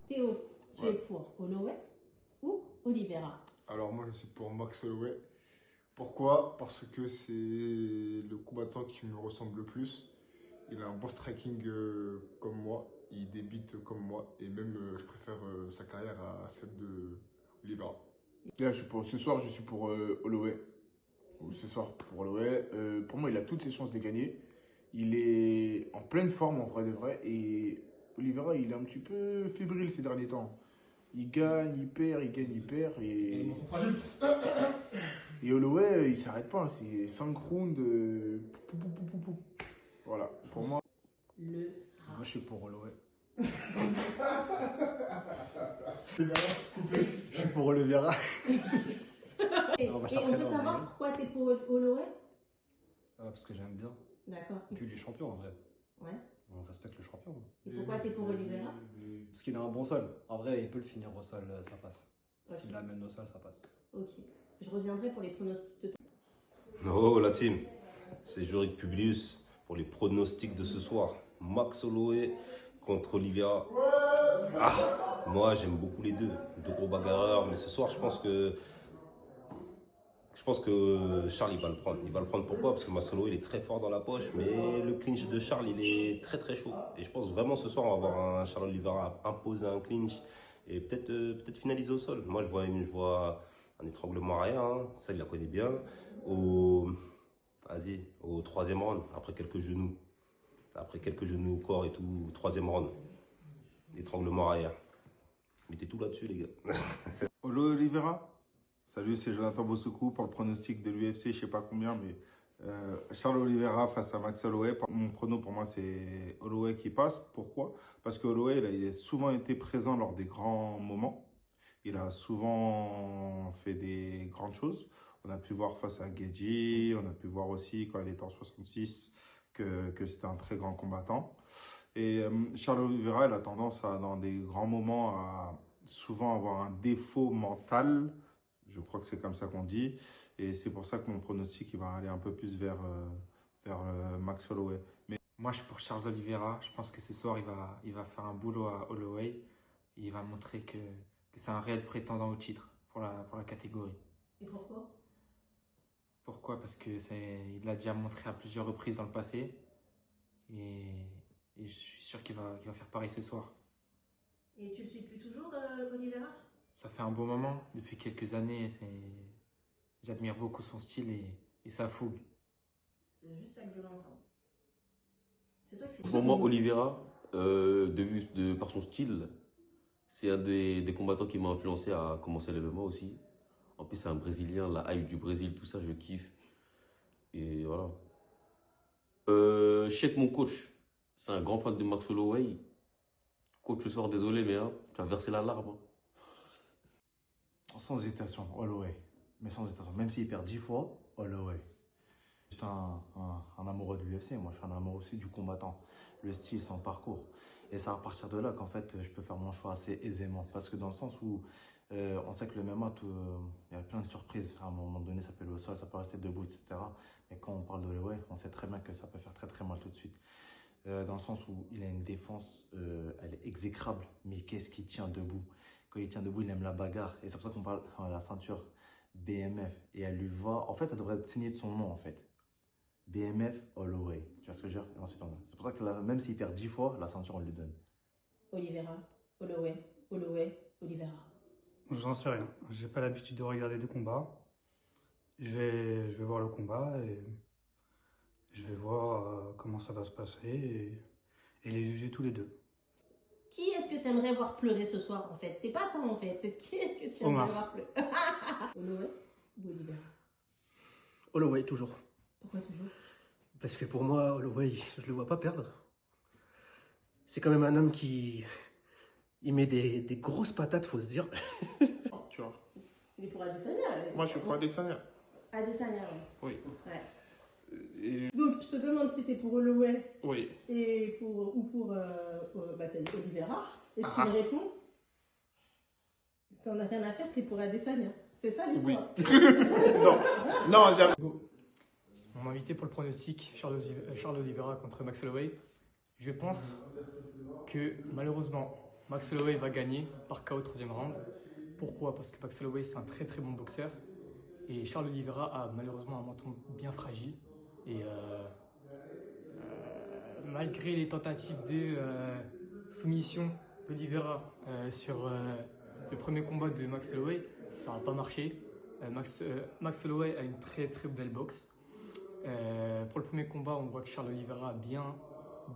Théo, tu es pour Holloway ou Oliveira? Alors moi je suis pour Max Holloway. Pourquoi? Parce que c'est le combattant qui me ressemble le plus. Il a un bon striking comme moi, il débite comme moi et même je préfère sa carrière à celle de Oliveira. Là, ce soir, je suis pour Holloway. Ce soir, pour Holloway. Pour moi, il a toutes ses chances de gagner. Il est en pleine forme, en vrai de vrai. Et Oliveira, il est un petit peu fébrile ces derniers temps. Il gagne, il perd, il gagne, il perd. Et Holloway, il s'arrête pas. C'est 5 rounds. Voilà, pour moi. Moi, je suis pour Holloway. Je suis pour Oliveira. Et on peut savoir pourquoi tu es pour Holloway? Parce que j'aime bien. D'accord. Et puis il est champion en vrai. Ouais. On respecte le champion. Et pourquoi tu es pour Oliveira? Parce qu'il a un bon sol. En vrai, il peut le finir au sol, ça passe. Okay. S'il l'amène au sol, ça passe. Ok. Je reviendrai pour les pronostics de Oh la team, c'est Jorik Publius pour les pronostics de ce soir. Max Holloway contre Oliveira. Ah, moi j'aime beaucoup les deux gros bagarreurs, mais ce soir je pense que Charles il va le prendre. Il va le prendre pourquoi? Parce que Max Holloway il est très fort dans la poche, mais le clinch de Charles il est très chaud. Et je pense vraiment ce soir on va avoir un Charles Oliveira imposer un clinch et peut-être finaliser au sol. Moi je vois un étranglement arrière, hein. Ça il la connaît bien. Au troisième round, après quelques genoux au corps et tout, troisième round, étranglement arrière. Mettez tout là-dessus les gars. Oliveira. Salut, c'est Jonathan Bossoukou pour le pronostic de l'UFC, je sais pas combien, mais Charles Oliveira face à Max Holloway. Mon prono pour moi c'est Holloway qui passe. Pourquoi? Parce que Holloway il a souvent été présent lors des grands moments. Il a souvent fait des grandes choses. On a pu voir face à Gaethje, on a pu voir aussi quand il était en 66 que c'était un très grand combattant. Et Charles Oliveira, il a tendance à, dans des grands moments, à souvent avoir un défaut mental. Je crois que c'est comme ça qu'on dit. Et c'est pour ça que mon pronostic il va aller un peu plus vers Max Holloway. Mais moi, je suis pour Charles Oliveira. Je pense que ce soir, il va faire un boulot à Holloway. Et il va montrer que c'est un réel prétendant au titre pour la catégorie. Et pourquoi? Pourquoi? Parce que il l'a déjà montré à plusieurs reprises dans le passé. Et je suis sûr qu'il va faire pareil ce soir. Et tu le suis plus toujours, Oliveira? Ça fait un bon moment, depuis quelques années. J'admire beaucoup son style et sa fougue. C'est juste ça que je l'entends. C'est toi qui fais. Pour moi, Oliveira, par son style, c'est un des combattants qui m'a influencé à commencer le MMA aussi. En plus, c'est un Brésilien, la hype du Brésil, tout ça, je kiffe. Et voilà. Check mon coach. C'est un grand fan de Max Holloway. Coach, ce soir, désolé, mais hein, tu as versé la larme. Hein. Sans hésitation, Holloway. Mais sans hésitation. Même s'il perd 10 fois, Holloway. Je suis un amoureux de l'UFC. Moi, je suis un amoureux aussi du combattant. Le style, son parcours. Et c'est à partir de là qu'en fait, je peux faire mon choix assez aisément. Parce que dans le sens où on sait que le MMA, il y a plein de surprises. À un moment donné, ça peut aller au sol, ça peut rester debout, etc. Mais quand on parle de Holloway, on sait très bien que ça peut faire très mal tout de suite. Dans le sens où il a une défense, elle est exécrable. Mais qu'est-ce qu'il tient debout? Quand il tient debout, il aime la bagarre. Et c'est pour ça qu'on parle de la ceinture BMF. Et elle lui va... En fait, elle devrait être signée de son nom, en fait. BMF Holloway. Tu vois ce que je veux dire? Et ensuite, c'est pour ça que même s'il perd 10 fois, la ceinture, on lui donne. Oliveira, Holloway, Oliveira. J'en sais rien. J'ai pas l'habitude de regarder des combats. Je vais voir le combat et je vais voir comment ça va se passer et les juger tous les deux. Qui est-ce que tu aimerais voir pleurer ce soir en fait? C'est pas toi en fait, c'est qui est-ce que tu aimerais voir pleurer? Holloway ou Oliveira? Holloway, toujours. Pourquoi toujours? Parce que pour moi, Holloway, je le vois pas perdre. C'est quand même un homme qui... Il met des grosses patates, faut se dire. tu vois. Il est pour Adesanya. Moi, je suis pour Adesanya. Adesanya, oui. Ouais. Et... Donc, je te demande si t'es pour Holloway. Oui. Et pour Oliveira. Et tu me réponds. T'en as rien à faire, t'es pour Adesanya. C'est ça l'histoire? Oui. non, On m'a invité pour le pronostic Charles Oliveira contre Max Holloway. Je pense que malheureusement, Max Holloway va gagner par KO 3e round. Pourquoi? Parce que Max Holloway, c'est un très très bon boxeur. Et Charles Oliveira a malheureusement un menton bien fragile. Et malgré les tentatives de soumission d'Oliveira sur le premier combat de Max Holloway, ça n'a pas marché. Max Holloway a une très très belle boxe. Pour le premier combat, on voit que Charles Oliveira a bien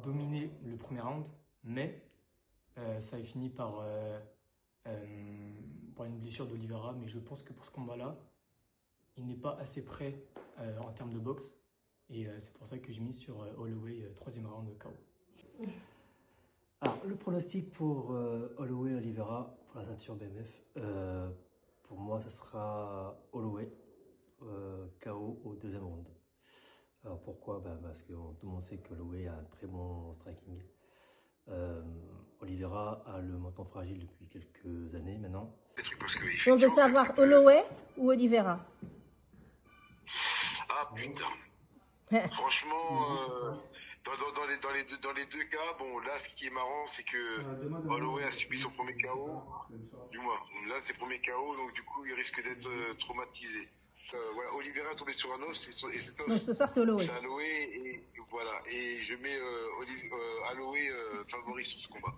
dominé le premier round, mais ça a fini par une blessure d'Oliveira. Mais je pense que pour ce combat-là, il n'est pas assez prêt en termes de boxe. Et c'est pour ça que je mise sur Holloway, 3e round de KO. Alors, le pronostic pour Holloway-Oliveira pour la ceinture BMF, pour moi, ce sera Holloway, KO au 2e round. Alors pourquoi? Parce que tout le monde sait que Holloway a un très bon striking. Oliveira a le menton fragile depuis quelques années maintenant. On veut savoir Holloway ou Oliveira? Ah putain. Franchement, dans les deux cas, bon là ce qui est marrant c'est que Holloway a subi son premier KO, du moins là c'est le premier KO, donc du coup il risque d'être traumatisé. Voilà, Oliveira est tombé sur un os et cet os, Donc ce soir c'est Holloway. c'est Holloway et voilà, et je mets Holloway favori sur ce combat.